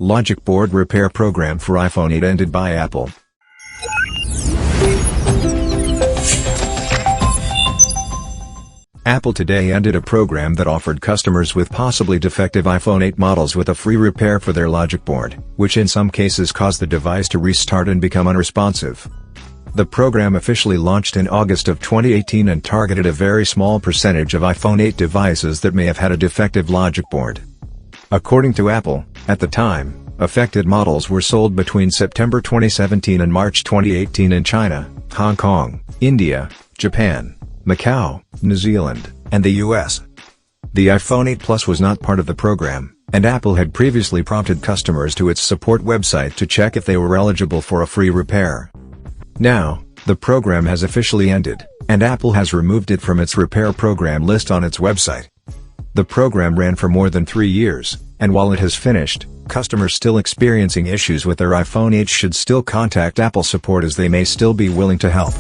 Logic board repair program for iPhone 8 ended by Apple. Apple today ended a program that offered customers with possibly defective iPhone 8 models with a free repair for their logic board, which in some cases caused the device to restart and become unresponsive. The program officially launched in August of 2018 and targeted a very small percentage of iPhone 8 devices that may have had a defective logic board. According to Apple, at the time, affected models were sold between September 2017 and March 2018 in China, Hong Kong, India, Japan, Macau, New Zealand, and the US. The iPhone 8 Plus was not part of the program, and Apple had previously prompted customers to its support website to check if they were eligible for a free repair. Now, the program has officially ended, and Apple has removed it from its repair program list on its website. The program ran for more than 3 years, and while it has finished, customers still experiencing issues with their iPhone 8 should still contact Apple support as they may still be willing to help.